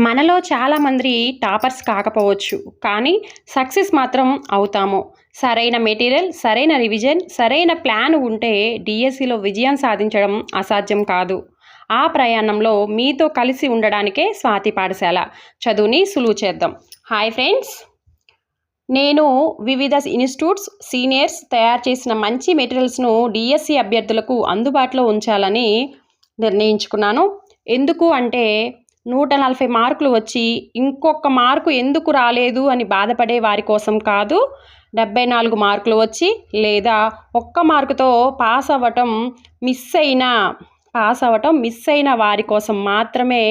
మనలో చాలామంది టాపర్స్ కాకపోవచ్చు, కానీ సక్సెస్ మాత్రం అవుతాము. సరైన మెటీరియల్, సరైన రివిజన్, సరైన ప్లాన్ ఉంటే డిఎస్సిలో విజయం సాధించడం అసాధ్యం కాదు. ఆ ప్రయాణంలో మీతో కలిసి ఉండడానికే స్వాతి పాఠశాల. చదువుని సులువు చేద్దాం. హాయ్ ఫ్రెండ్స్, నేను వివిధ ఇన్స్టిట్యూట్స్ సీనియర్స్ తయారు చేసిన మంచి మెటీరియల్స్ను డిఎస్సి అభ్యర్థులకు అందుబాటులో ఉంచాలని నిర్ణయించుకున్నాను. ఎందుకు అంటే 140 మార్కులు వచ్చి ఇంకొక మార్కు ఎందుకు రాలేదు అని బాధపడే వారి కోసం కాదు. 74 మార్కులు వచ్చి లేదా ఒక్క మార్కుతో పాస్ అవ్వటం మిస్ అయిన వారి కోసం మాత్రమే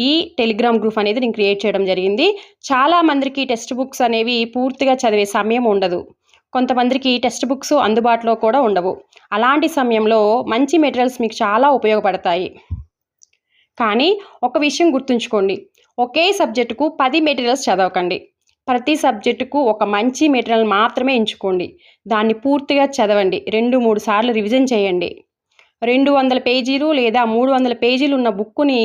ఈ టెలిగ్రామ్ గ్రూప్ అనేది నేను క్రియేట్ చేయడం జరిగింది. చాలామందికి టెక్స్ట్ బుక్స్ అనేవి పూర్తిగా చదివే సమయం ఉండదు. కొంతమందికి టెక్స్ట్ బుక్స్ అందుబాటులో కూడా ఉండవు. అలాంటి సమయంలో మంచి మెటీరియల్స్ మీకు చాలా ఉపయోగపడతాయి. కానీ ఒక విషయం గుర్తుంచుకోండి, ఒకే సబ్జెక్టుకు 10 మెటీరియల్స్ చదవకండి. ప్రతి సబ్జెక్టుకు ఒక మంచి మెటీరియల్ మాత్రమే ఎంచుకోండి. దాన్ని పూర్తిగా చదవండి. 2-3 సార్లు రివిజన్ చేయండి. 200 పేజీలు లేదా 300 పేజీలు ఉన్న బుక్కుని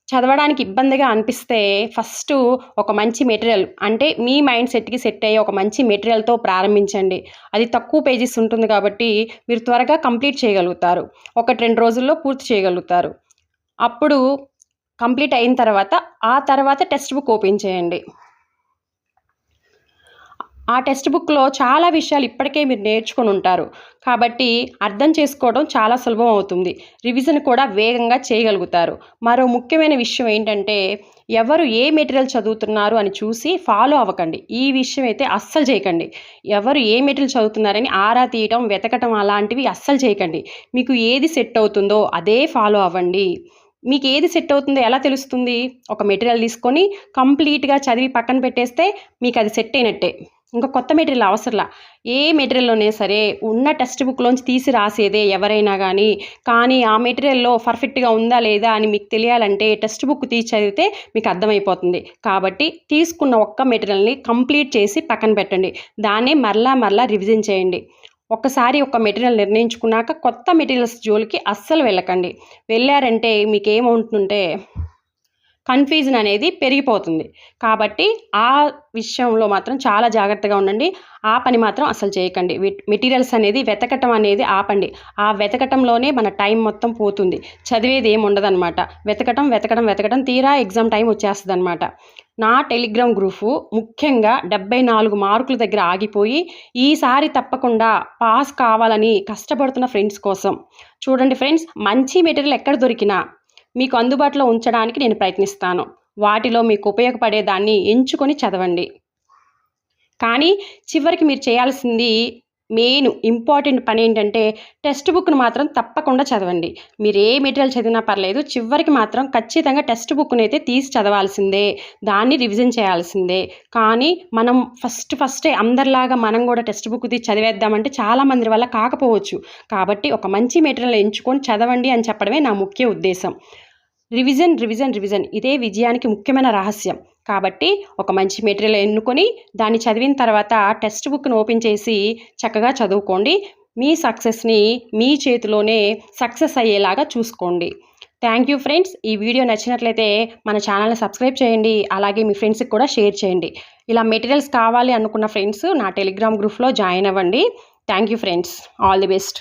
చదవడానికి ఇబ్బందిగా అనిపిస్తే ఫస్ట్ ఒక మంచి మెటీరియల్, అంటే మీ మైండ్ సెట్కి సెట్ అయ్యే ఒక మంచి మెటీరియల్తో ప్రారంభించండి. అది తక్కువ పేజెస్ ఉంటుంది కాబట్టి మీరు త్వరగా కంప్లీట్ చేయగలుగుతారు. 1-2 రోజుల్లో పూర్తి చేయగలుగుతారు. అప్పుడు కంప్లీట్ అయిన తర్వాత టెక్స్ట్ బుక్ ఓపెన్ చేయండి. ఆ టెక్స్ట్ బుక్లో చాలా విషయాలు ఇప్పటికే మీరు నేర్చుకొని ఉంటారు కాబట్టి అర్థం చేసుకోవడం చాలా సులభం అవుతుంది. రివిజన్ కూడా వేగంగా చేయగలుగుతారు. మరో ముఖ్యమైన విషయం ఏంటంటే, ఎవరు ఏ మెటీరియల్ చదువుతున్నారు అని చూసి ఫాలో అవ్వకండి. ఈ విషయం అయితే అస్సలు చేయకండి. ఎవరు ఏ మెటీరియల్ చదువుతున్నారని ఆరా తీయటం, వెతకటం అలాంటివి అస్సలు చేయకండి. మీకు ఏది సెట్ అవుతుందో అదే ఫాలో అవ్వండి. మీకు ఏది సెట్ అవుతుందో ఎలా తెలుస్తుంది? ఒక మెటీరియల్ తీసుకొని కంప్లీట్గా చదివి పక్కన పెట్టేస్తే మీకు అది సెట్ అయినట్టే. ఇంకా కొత్త మెటీరియల్ అవసరంలా. ఏ మెటీరియల్లోనే సరే ఉన్న టెక్స్ట్ బుక్లోంచి తీసి రాసేదే ఎవరైనా కానీ ఆ మెటీరియల్లో పర్ఫెక్ట్గా ఉందా లేదా అని మీకు తెలియాలంటే టెక్స్ట్ బుక్ తీసి చదివితే మీకు అర్థమైపోతుంది. కాబట్టి తీసుకున్న ఒక్క మెటీరియల్ని కంప్లీట్ చేసి పక్కన పెట్టండి. దాన్నే మరలా రివిజన్ చేయండి. ఒక్కసారి ఒక మెటీరియల్ నిర్ణయించుకున్నాక కొత్త మెటీరియల్స్ జోలికి అస్సలు వెళ్ళకండి. వెళ్ళారంటే మీకు ఏమవుతుందంటే కన్ఫ్యూజన్ అనేది పెరిగిపోతుంది. కాబట్టి ఆ విషయంలో మాత్రం చాలా జాగ్రత్తగా ఉండండి. ఆ పని మాత్రం అసలు చేయకండి. మెటీరియల్స్ అనేది వెతకటం అనేది ఆపండి. ఆ వెతకటంలోనే మన టైం మొత్తం పోతుంది. చదివేది ఏమి ఉండదన్నమాట. వెతకటం తీరా ఎగ్జామ్ టైం వచ్చేస్తుంది అనమాట. నా టెలిగ్రామ్ గ్రూపు ముఖ్యంగా 74 మార్కుల దగ్గర ఆగిపోయి ఈసారి తప్పకుండా పాస్ కావాలని కష్టపడుతున్న ఫ్రెండ్స్ కోసం. చూడండి ఫ్రెండ్స్, మంచి మెటీరియల్ ఎక్కడ దొరికినా మీకు అందుబాటులో ఉంచడానికి నేను ప్రయత్నిస్తాను. వాటిలో మీకు ఉపయోగపడే దాన్ని ఎంచుకొని చదవండి. కానీ చివరికి మీరు చేయాల్సింది మెయిన్ ఇంపార్టెంట్ పని ఏంటంటే టెక్స్ట్ బుక్ను మాత్రం తప్పకుండా చదవండి. మీరు ఏ మెటీరియల్ చదివినా పర్లేదు, చివరికి మాత్రం ఖచ్చితంగా టెక్స్ట్ బుక్ను అయితే తీసి చదవాల్సిందే. దాన్ని రివిజన్ చేయాల్సిందే. కానీ మనం ఫస్టే అందరిలాగా మనం కూడా టెక్స్ట్ బుక్ తీసి చదివేద్దామంటే చాలామంది వల్ల కాకపోవచ్చు. కాబట్టి ఒక మంచి మెటీరియల్ ఎంచుకొని చదవండి అని చెప్పడమే నా ముఖ్య ఉద్దేశం. రివిజన్ ఇదే విజయానికి ముఖ్యమైన రహస్యం. కాబట్టి ఒక మంచి మెటీరియల్ ఎన్నుకొని దాన్ని చదివిన తర్వాత టెక్స్ట్ బుక్ను ఓపెన్ చేసి చక్కగా చదువుకోండి. మీ సక్సెస్ని మీ చేతిలోనే సక్సెస్ అయ్యేలాగా చూసుకోండి. Thank you friends. ఈ వీడియో నచ్చినట్లయితే మన ఛానల్ని సబ్స్క్రైబ్ చేయండి. అలాగే మీ ఫ్రెండ్స్కి కూడా షేర్ చేయండి. ఇలా మెటీరియల్స్ కావాలి అనుకున్న ఫ్రెండ్స్ నా టెలిగ్రామ్ గ్రూప్లో జాయిన్ అవ్వండి. Thank you friends. All the best.